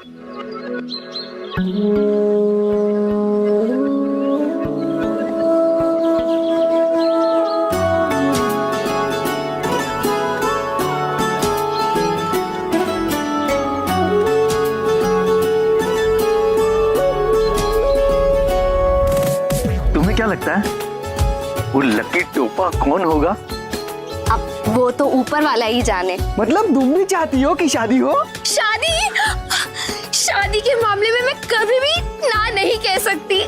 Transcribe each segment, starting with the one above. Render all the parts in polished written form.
तुम्हें क्या लगता है वो लकी टोपा कौन होगा? अब वो तो ऊपर वाला ही जाने। मतलब तुम भी चाहती हो कि शादी हो? शादी? शादी के मामले में मैं कभी भी ना नहीं कह सकती।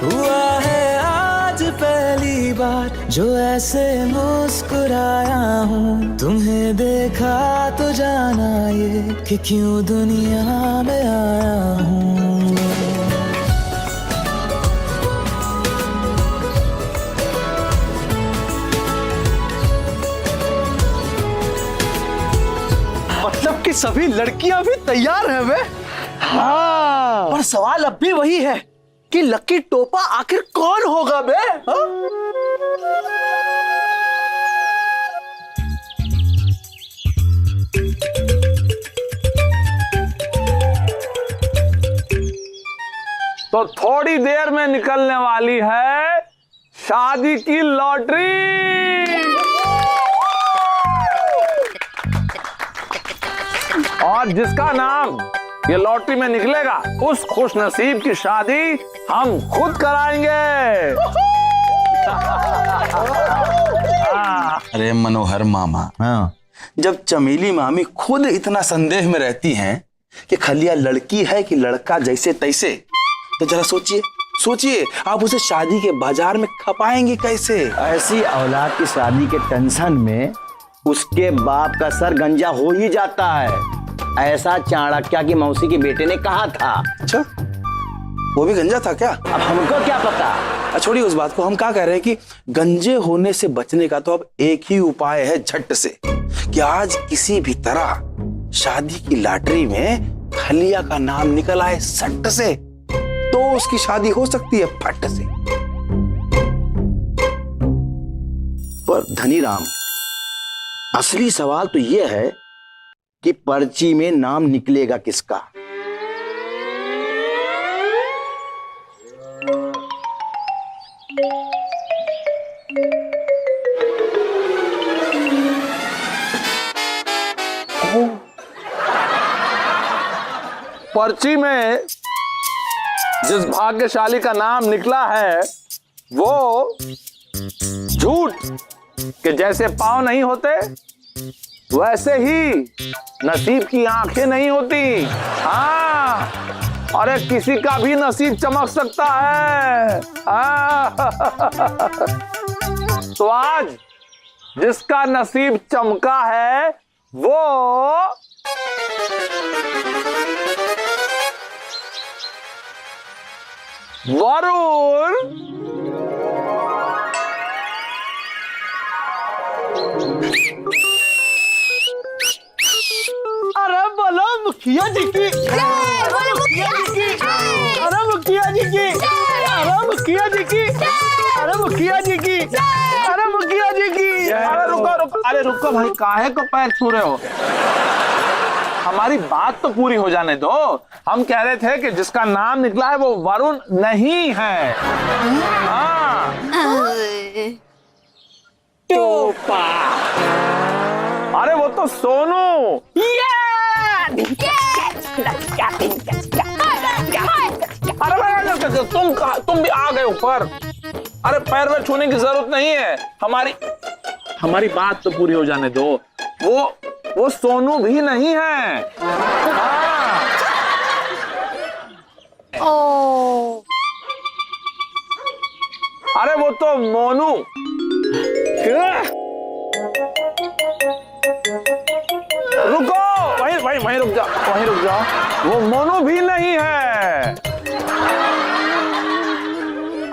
हुआ है आज पहली बार जो ऐसे मुस्कुराया हूँ, तुम्हें देखा तो जाना ये कि क्यों दुनिया में आया हूँ। मतलब कि सभी लड़कियां भी तैयार हैं वे? हाँ। और सवाल अब भी वही है कि लकी टोपा आखिर कौन होगा बे? हाँ? तो थोड़ी देर में निकलने वाली है शादी की लॉटरी, और जिसका नाम ये लॉटरी में निकलेगा उस खुश नसीब की शादी हम खुद कराएंगे। अरे मनोहर मामा, हाँ, जब चमेली मामी खुद इतना संदेह में रहती हैं कि खलिया लड़की है कि लड़का जैसे तैसे, तो जरा सोचिए सोचिए, आप उसे शादी के बाजार में खपाएंगे कैसे? ऐसी औलाद की शादी के टेंशन में उसके बाप का सर गंजा हो ही जाता है। ऐसा चाणक्य की मौसी के बेटे ने कहा था। अच्छा, वो भी गंजा था क्या? अब हमको क्या पता। छोड़िए उस बात को, हम क्या कह रहे हैं कि गंजे होने से बचने का तो अब एक ही उपाय है झट से, कि आज किसी भी तरह शादी की लॉटरी में खलिया का नाम निकल आए सट से, तो उसकी शादी हो सकती है फट से। पर धनीराम, असली सवाल तो यह है कि पर्ची में नाम निकलेगा किसका? पर्ची में जिस भाग्यशाली का नाम निकला है वो झूठ के जैसे पांव नहीं होते, वैसे ही नसीब की आंखें नहीं होती। हाँ, अरे किसी का भी नसीब चमक सकता है। तो आज जिसका नसीब चमका है वो वरुण। अरे बोलो मुखिया जी की, अरे मुखिया जी की, अरे मुखिया जी की, अरे मुखिया जी की, अरे मुखिया जी की, अरे मुखिया जी की। अरे रुको रुको, अरे रुको भाई, काहे को पैर छू रहे हो? हमारी बात तो पूरी हो जाने दो। हम कह रहे थे कि जिसका नाम निकला है वो वरुण नहीं है। हाँ, टोपा। अरे वो तो सोनू। अरे तुम भी आ गए ऊपर। अरे पैर में छूने की जरूरत नहीं है, हमारी बात तो पूरी हो जाने दो। वो सोनू भी नहीं है। हाँ। ओ, अरे वो तो मोनू। रुको, वहीं रुक जाओ, वो मोनू भी नहीं है।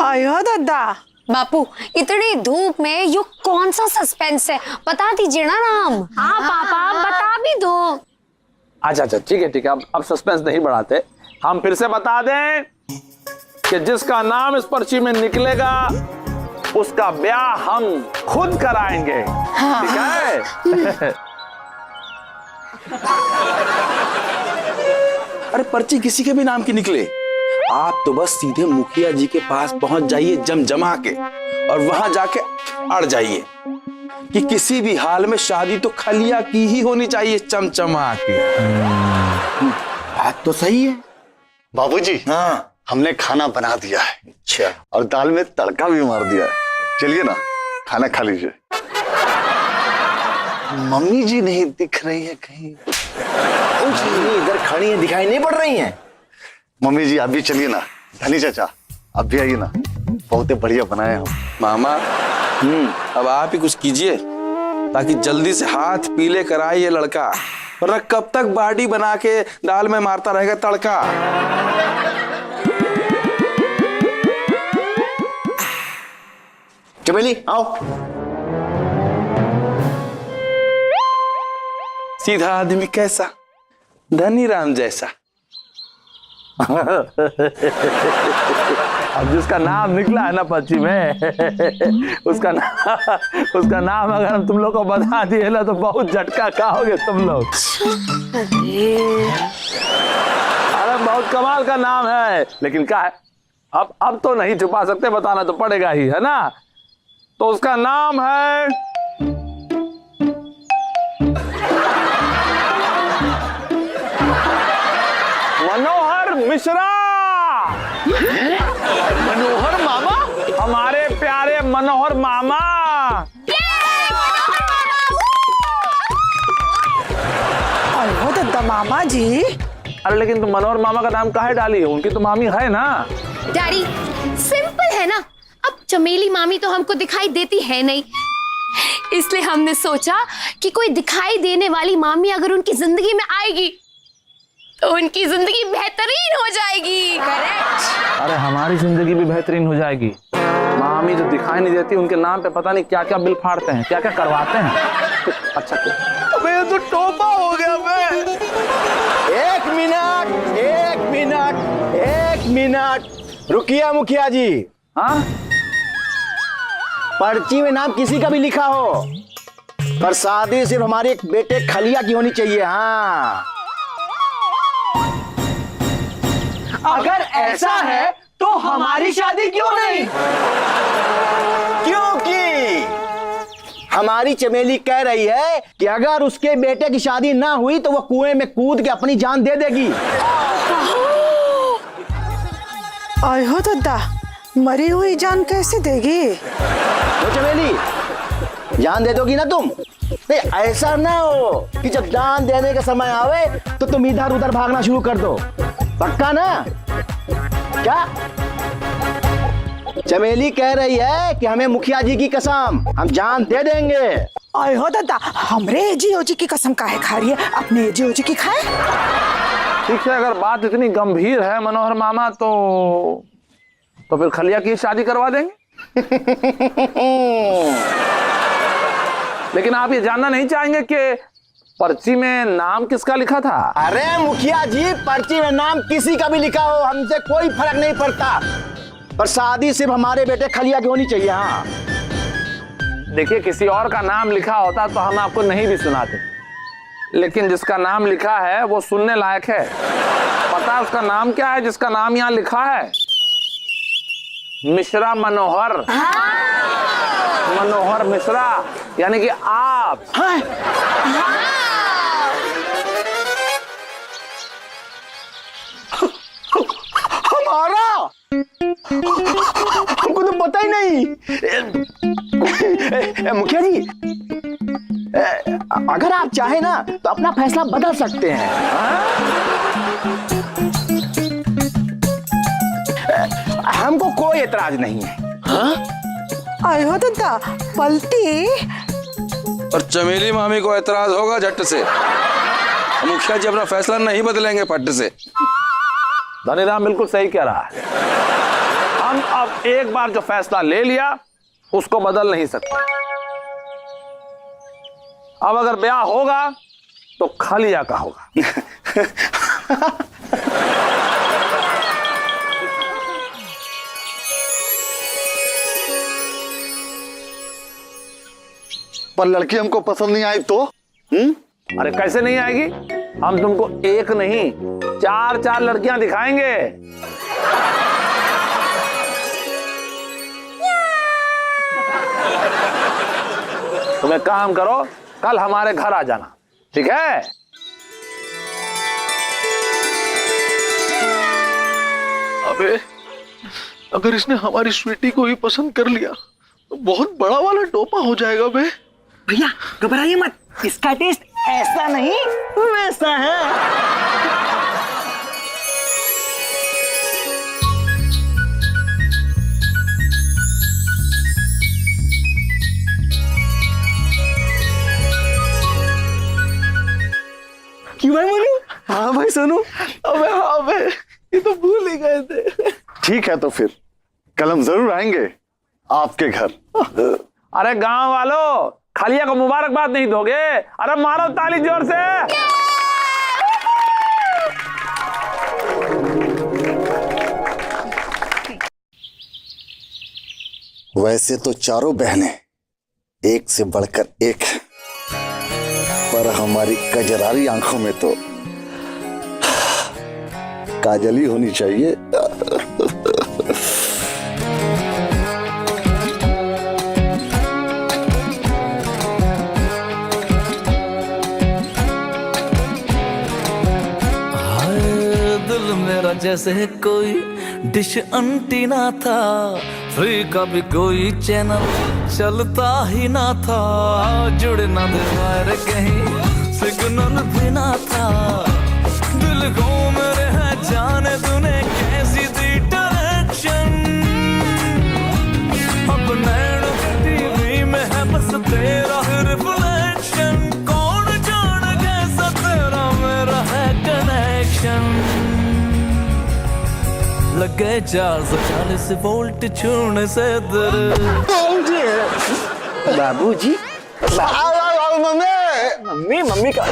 आयो दादा। बापू, इतनी धूप में यू कौन सा सस्पेंस है, बता दीजिए ना नाम। हाँ पापा, बता भी दो। अच्छा ठीक है, अब सस्पेंस नहीं बढ़ाते, हम फिर से बता दें कि जिसका नाम इस पर्ची में निकलेगा उसका ब्याह हम खुद कराएंगे। ठीक है? अरे पर्ची किसी के भी नाम की निकले, आप तो बस सीधे मुखिया जी के पास पहुंच जाइए जमजमा के, और वहां जाके अड़ जाइए कि किसी भी हाल में शादी तो खलिया की ही होनी चाहिए, चमचमा के। बात तो सही है बाबूजी। हाँ। हमने खाना बना दिया है। अच्छा। और दाल में तड़का भी मार दिया है। चलिए ना, खाना खा लीजिए। मम्मी जी नहीं दिख रही है कहीं। इधर खड़ी है, दिखाई नहीं पड़ रही हैं। मम्मी जी आप भी चलिए ना। धनी चाचा आप भी आइए ना, बहुत बढ़िया बनाए हम। मामा अब आप ही कुछ कीजिए ताकि जल्दी से हाथ पीले कराए ये लड़का, वरना कब तक बाडी बना के दाल में मारता रहेगा तड़का। चमेली आओ। सीधा आदमी कैसा, धनी राम जैसा। अब जिसका नाम निकला है ना पर्ची में उसका नाम अगर हम तुम लोग को बता दिए ना तो बहुत झटका खाओगे तुम लोग। अरे बहुत कमाल का नाम है, लेकिन क्या है अब तो नहीं छुपा सकते, बताना तो पड़ेगा ही, है ना। तो उसका नाम है मनोहर मिश्रा। मनोहर मामा, हमारे प्यारे मनोहर मामा। अयो दद्दा मामा जी, अरे लेकिन तुम मनोहर मामा का नाम काहे डाली है, उनकी तो मामी है ना। डैडी सिंपल है ना, अब चमेली मामी तो हमको दिखाई देती है नहीं, इसलिए हमने सोचा कि कोई दिखाई देने वाली मामी अगर उनकी जिंदगी में आएगी तो उनकी जिंदगी बेहतरीन हो जाएगी। करेक्ट। अरे हमारी जिंदगी भी बेहतरीन हो जाएगी। मामी जो दिखाई नहीं देती, उनके नाम पे पता नहीं क्या क्या बिल फाड़ते हैं, क्या क्या करवाते हैं। अच्छा क्या, अबे ये तो टोपा हो गया बे। एक मिनट, एक मिनट, एक मिनट रुकिए मुखिया जी। हाँ पर्ची में नाम किसी का भी लिखा हो, पर शादी सिर्फ हमारे एक बेटे खलिया की होनी चाहिए। हाँ, अगर ऐसा है तो हमारी शादी क्यों नहीं? क्योंकि हमारी चमेली कह रही है कि अगर उसके बेटे की शादी ना हुई तो वो कुएं में कूद के अपनी जान दे देगी। अयो दद्दा, मरी हुई जान कैसे देगी? तो चमेली जान दे दोगी ना तुम? नहीं, ऐसा ना हो कि जब जान देने का समय आवे तो तुम इधर उधर भागना शुरू कर दो। पक्का ना? क्या चमेली कह रही है कि हमें मुखिया जी की कसम, हम जान दे देंगे। अयो दद्दा, हमरे एजीओ जी की कसम काहे खा रही है, अपने एजीओ जी की खाए। ठीक है, अगर बात इतनी गंभीर है मनोहर मामा तो फिर खलिया की शादी करवा देंगे। लेकिन आप ये जानना नहीं चाहेंगे कि पर्ची में नाम किसका लिखा था? अरे मुखिया जी, पर्ची में नाम किसी का भी लिखा हो हमसे कोई फर्क नहीं पड़ता, पर शादी सिर्फ हमारे बेटे खलिया की होनी चाहिए। हाँ देखिए, किसी और का नाम लिखा होता तो हम आपको नहीं भी सुनाते, लेकिन जिसका नाम लिखा है वो सुनने लायक है। पता है उसका नाम क्या है जिसका नाम यहाँ लिखा है? मिश्रा मनोहर। मनोहर मिश्रा, यानी कि आप। हमारा? हमको तो पता ही नहीं। मुखिया जी, अगर आप चाहे ना तो अपना फैसला बदल सकते हैं। हमको कोई एतराज नहीं है। अयो दद्दा, पलटी। और चमेली मामी को एतराज होगा झट से, मुखिया जी अपना फैसला नहीं बदलेंगे फट से। धनीराम बिल्कुल सही कह रहा है, हम अब एक बार जो फैसला ले लिया उसको बदल नहीं सकते। अब अगर ब्याह होगा तो खलिया का होगा। पर लड़की हमको पसंद नहीं आई तो? अरे कैसे नहीं आएगी? हम तुमको एक नहीं 4 लड़कियां दिखाएंगे। तुम एक काम करो, कल हमारे घर आ जाना, ठीक है? अबे अगर इसने हमारी स्वीटी को ही पसंद कर लिया तो बहुत बड़ा वाला टोपा हो जाएगा बे। भैया घबराइए मत, इसका टेस्ट ऐसा नहीं वैसा है। क्यों भाई मोनू? हाँ भाई सोनू। अबे हाँ बे, ये तो भूल ही गए थे। ठीक है तो फिर कल हम जरूर आएंगे आपके घर। अरे गांव वालों, खलिया को मुबारकबाद नहीं दोगे? अरे मारो ताली जोर से। वैसे तो चारों बहनें एक से बढ़कर एक हैं, पर हमारी कजरारी आंखों में तो काजल ही होनी चाहिए। दिल मेरा जैसे कोई डिश अंटीना था, फ्री का भी कोई चैनल चलता ही ना था, जुड़ना दे वायर कहीं सिग्नल भी ना था, दिल को मेरे है जाने तूने कैसी दी डायरेक्शन, अब नैनो टीवी में है बस तेरा रिफ्लेक्शन, कौन जाने कैसा तेरा मेरा है कनेक्शन, लगे 440 वोल्ट छूने से दर। बाबूजी मम्मी मम्मी का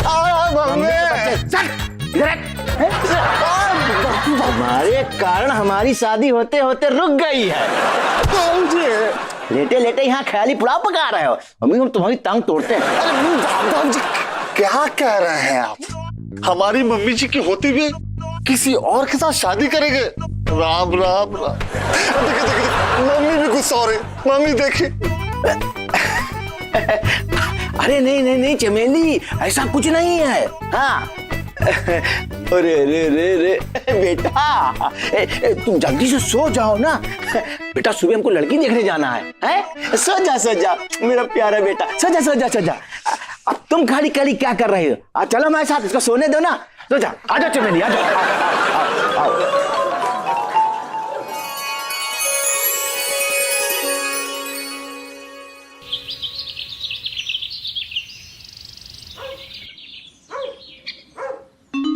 हमारे कारण हमारी शादी होते होते रुक गई है। लेटे लेटे यहाँ ख्याली पुलाव पका रहे हो। मम्मी हम तुम्हारी टांग तोड़ते हैं। क्या कह रहे हैं आप? हमारी मम्मी जी की होती भी किसी और के साथ शादी करेंगे? राम राम राम। देखिए देखिए, मम्मी भी गुस्सा हो रही। मम्मी देखिए। अरे नहीं नहीं नहीं चमेली, ऐसा कुछ नहीं है। हाँ अरे रे रे रे बेटा, तुम जल्दी से सो जाओ ना बेटा, सुबह हमको लड़की देखने जाना है? सो जा मेरा प्यारा बेटा, सो जा। अब तुम खाली खाली क्या कर रहे हो? चलो हमारे साथ, इसको सोने दो ना। सो जा, आ जाओ चमेली, आ जाओ, आओ।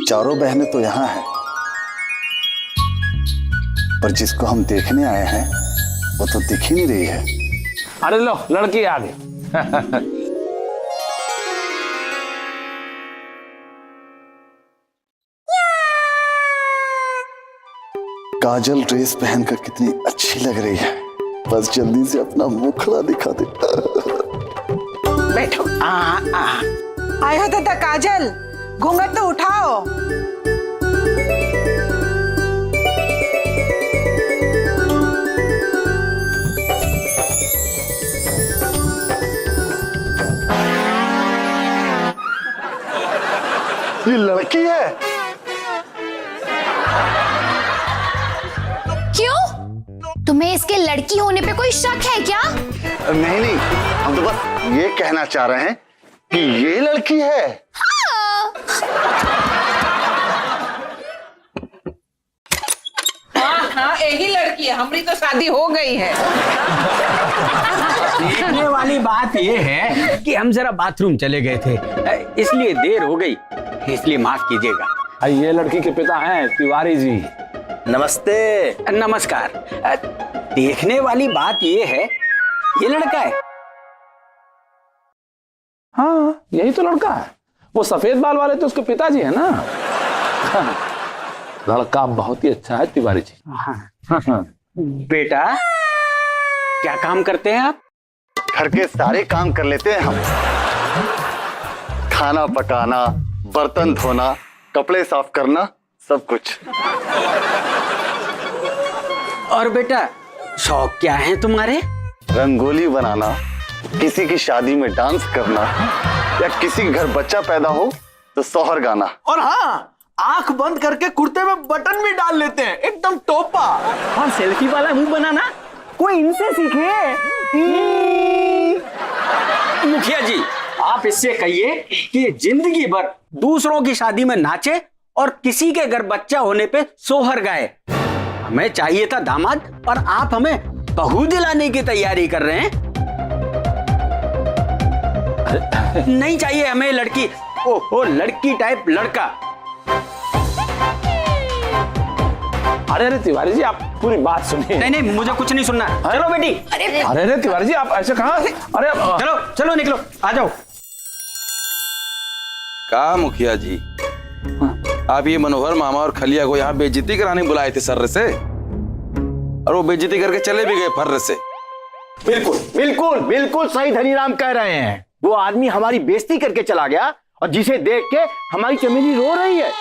चारों बहनें तो यहाँ हैं, पर जिसको हम देखने आए हैं वो तो दिख ही नहीं रही है। अरे लो, लड़की आ गई। काजल ड्रेस पहनकर कितनी अच्छी लग रही है, बस जल्दी से अपना मुखड़ा दिखा दे। बैठो। आए हो दादा काजल, घूंघट तो उठाओ। ये लड़की है। क्यों? तुम्हें इसके लड़की होने पे कोई शक है क्या? नहीं, हम तो बस ये कहना चाह रहे हैं कि ये लड़की है। हाँ यही लड़की है, हमारी तो शादी हो गई है। देखने वाली बात यह है कि हम जरा बाथरूम चले गए थे, इसलिए देर हो गई, इसलिए माफ कीजिएगा। ये लड़की के पिता हैं तिवारी जी। नमस्ते। नमस्कार। देखने वाली बात यह है, ये लड़का है। हाँ, यही तो लड़का है। वो सफेद बाल वाले तो उसके पिताजी है ना। लड़का बहुत ही अच्छा है तिवारी जी। हाँ। बेटा क्या काम करते हैं आप? घर के सारे काम कर लेते हैं हम। खाना पकाना, बर्तन धोना, कपड़े साफ करना, सब कुछ। और बेटा शौक क्या है तुम्हारे? रंगोली बनाना, किसी की शादी में डांस करना, या किसी के घर बच्चा पैदा हो तो सोहर गाना। और हाँ, आंख बंद करके कुर्ते में बटन भी डाल लेते हैं, एकदम टोपा। और सेल्फी वाला मुंह बनाना कोई इनसे सीखे। मुखिया जी, आप इससे कहिए कि जिंदगी भर दूसरों की शादी में नाचे और किसी के घर बच्चा होने पे सोहर गाए। हमें चाहिए था दामाद और आप हमें बहू दिलाने की तैयारी कर रहे हैं। नहीं चाहिए हमें लड़की, ओ लड़की टाइप लड़का। अरे अरे तिवारी जी, आप पूरी बात सुनिए। नहीं, मुझे कुछ नहीं सुनना। चलो बेटी। अरे अरे तिवारी जी, आप ऐसे कहाँ? अरे चलो चलो निकलो, आ जाओ। कहा मुखिया जी, आप ये मनोहर मामा और खलिया को यहाँ बेइज्जती कराने बुलाए थे सर्र से, और वो बेइज्जती करके चले भी गए फर्र से। बिल्कुल बिल्कुल बिल्कुल सही धनीराम कह रहे हैं। वो आदमी हमारी बेइज्जती करके चला गया, और जिसे देख के हमारी चमेली रो रही है।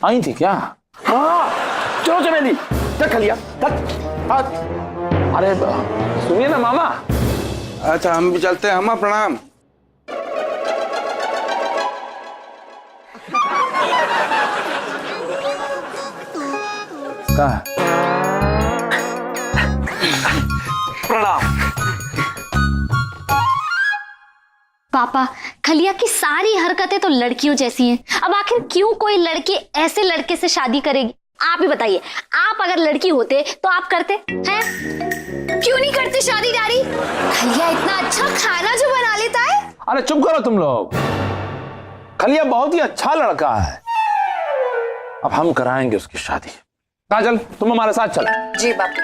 आई थी क्या? हाँ, चलो चमेली, चल खलिया, अरे सुनिए ना मामा। अच्छा हम भी चलते हैं। अम्मा प्रणाम। कहा? प्रणाम। पापा, खलिया की सारी हरकतें तो लड़कियों जैसी हैं। अब आखिर क्यों कोई लड़की ऐसे लड़के से शादी करेगी? आप ही बताइए, आप अगर लड़की होते तो आप करते हैं? क्यों नहीं करते शादी डैडी? खलिया इतना अच्छा खाना जो बना लेता है। अरे चुप करो तुम लोग। खलिया बहुत ही अच्छा लड़का है, अब हम कराएंगे उसकी शादी। काजल, तुम हमारे साथ चलो। जी बापू।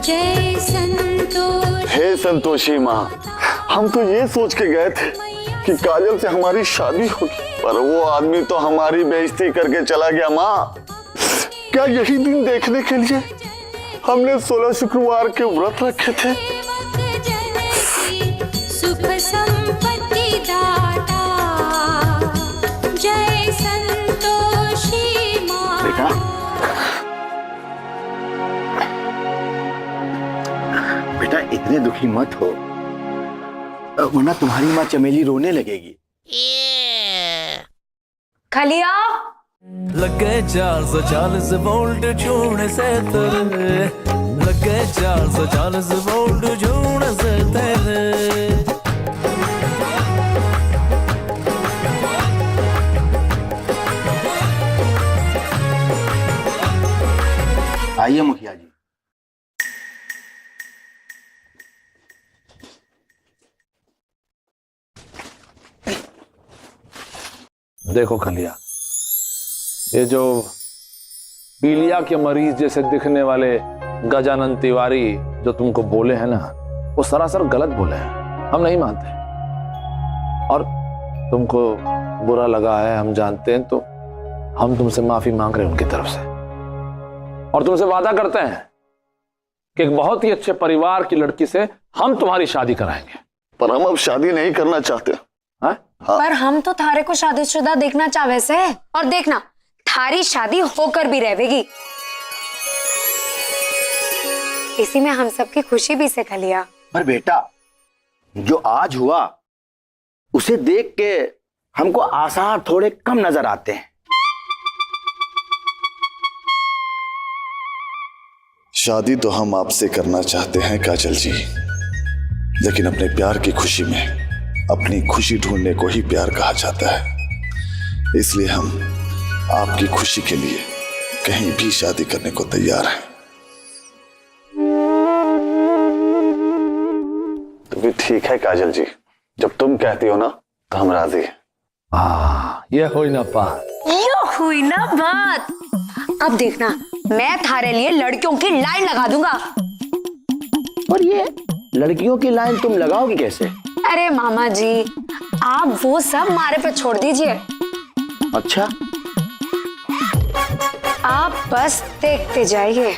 जय संतोष। हे संतोषी माँ, हम तो ये सोच के गए थे कि काजल से हमारी शादी होगी, पर वो आदमी तो हमारी बेइज्जती करके चला गया। माँ, क्या यही दिन देखने के लिए हमने 16 शुक्रवार के व्रत रखे थे? सुख संपत्ति दाता, जय संतोषी माँ। बेटा इतने दुखी मत हो, वरना तुम्हारी माँ चमेली रोने लगेगी। खलिया, लगे 440 वोल्ट जून से तेरे, लगे 440 वोल्ट जून से तेरे। आइए मुखिया जी। देखो खलिया, ये जो पीलिया के मरीज जैसे दिखने वाले गजानन तिवारी जो तुमको बोले हैं ना, वो सरासर गलत बोले हैं। हम नहीं मानते, और तुमको बुरा लगा है हम जानते हैं, तो हम तुमसे माफी मांग रहे हैं उनकी तरफ से, और तुमसे वादा करते हैं कि एक बहुत ही अच्छे परिवार की लड़की से हम तुम्हारी शादी कराएंगे। पर हम अब शादी नहीं करना चाहते। हाँ? पर हम तो थारे को शादीशुदा देखना चाहे से, और देखना थारी शादी होकर भी रहेगी। इसी में हम सबकी खुशी भी से खलिया। पर बेटा, जो आज हुआ उसे देख के हमको आसार थोड़े कम नजर आते हैं। शादी तो हम आपसे करना चाहते हैं काजल जी, लेकिन अपने प्यार की खुशी में अपनी खुशी ढूंढने को ही प्यार कहा जाता है। इसलिए हम आपकी खुशी के लिए कहीं भी शादी करने को तैयार हैं। तो भी ठीक है काजल जी, जब तुम कहती हो ना तो हम राजी हैं। ये हुई ना बात। ये हुई ना बात। अब देखना, मैं थारे लिए लड़कियों की लाइन लगा दूंगा। और ये लड़कियों की लाइन तुम लगाओगी कैसे? अरे मामा जी, आप वो सब मारे पे छोड़ दीजिए। अच्छा, आप बस देखते जाइए।